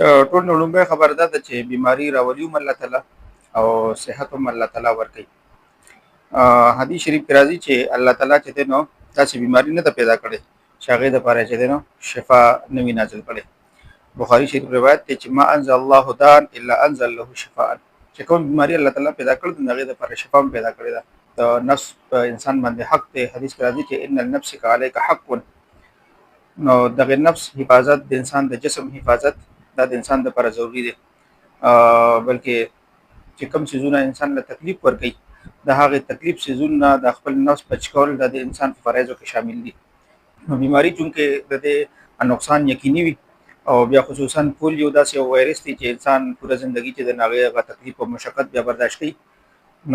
ټول نو لومړی خبره دا ده چې بیماری راولي هم الله تعالی او صحت هم الله تعالی ورکوي. حدیث شریف کې راځي چې الله تعالی چې دی نو داسې بیماری نه ده پیدا کړې چې هغې دپاره چې دی نو شفا نه وي نازل کړې. بخاري شریف روایت دی چې ما انزل الله داء الا انزل له شفاء، چې کوم بیماری الله تعالی پیدا کړ د هغې دپاره شفا هم پیدا کړې ده. د نفس په انسان باندې حق دی. حدیث کې راځي چې ان النفس علیک حق، نو دغه نفس حفاظت د انسان د جسم حفاظت دا د انسان لپاره ضروری دی. بلکې چې کوم څیزونه انسان له تکلیف ورکوي د هغې تکلیف څیزونه د خپل نفس بچ کول د انسان په فرایضو کې شامل دي. نو بیماری چونکې د دې نقصان یقیني وي او بیا خصوصا پولیو داسې یو وایرس دی چې انسان پوره زندگی چې د هغې هغه تکلیف او مشقت بیا برداشت کوي.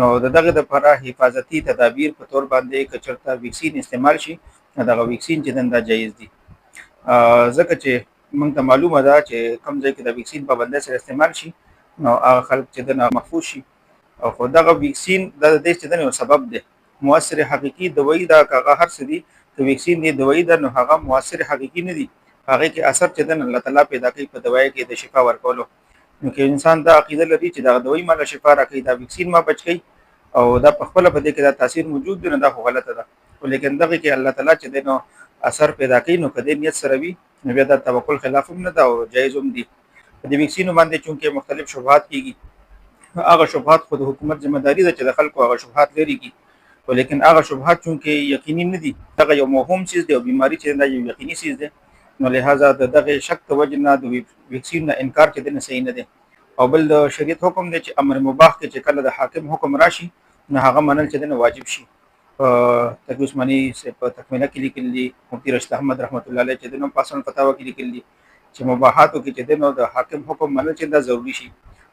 نو د دغه دپاره حفاظتي تدابیر په طور باندې که چېرته ویکسین استعمال شي نو دغه ویکسین چې دا جایز دي. ځکه چې موږ ته معلومه ده چې کوم ځای کې د ویکسین پابندۍ سره استعمال شي نو هغه خلک چې دنه محفوظ شي. خو دغه ویکسین د دې چې دنه یو سبب دی مؤثر حقیقي دوایي دا هغه هر څه دي که ویکسین دی دوایي ده نو هغه مؤثر حقیقي نه دي. هغې کې اثر چې دنه الله تعالی پیدا کوي په دوایي کې د شفا ورکولو. نو که انسان دا عقیده لري چې دغه دوایي ماله شفا راکوي دا ویکسین ما بچ کوي او دا په خپله په دې کې دا تاثیر موجود دی نو دا خو غلطه ده. خو لیکن دغه کې الله تعالی چې دی نو اثر پیدا کوي نو که دې نیت سره وي نو بیا دا توکل خلاف هم نه ده او جایز هم دي. په دې ویکسینو باندې چونکې مختلف شبهات کېږي، هغه شبهات خو د حکومت ذمہ داري ده چې د خلکو هغه شبهات لرې کړي. خو لیکن هغه شبهات چونکې یقیني نه دي، دغه یو موهوم څیز دی او بیماري چې دا یو یقیني څیز دی نو لهذا د دغه شک د وجې نه د ویکسین نه انکار چې دی نه صحیح نه دی. او بل د شریعت حکم دی چې امر مباح کې چې کله د حاکم حکم راشي نو هغه منل چې دی نه واجب شي. تقی عثماني په تکمیله کې لیکلي دي، مفتي رشید احمد رحمت الله علیه چې دی نو په اصل فتاوا کې لیکلي دي چې مباحاتو کې چې دی نو د حاکم حکم منل چې دا ضروري شي.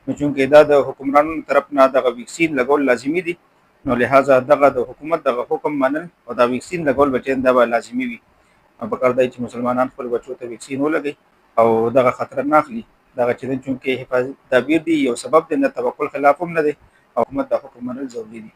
نو چونکې دا د حکمرانو طرف نه دغه ویکسین لګول لازمي دي نو لهذا دغه د حکومت دغه حکم منل او دا ویکسین لګول به چې دا به لازمي وي. پکار دی چې مسلمانان خپل بچو ته ویکسین ولګوي او دغه خطر نه اخلي. دغه چې دی چونکې حفاظت تدابیر دي یو سبب دی نه توکل خلاف هم نه دی او حکومت د حکم منل ضروري دي.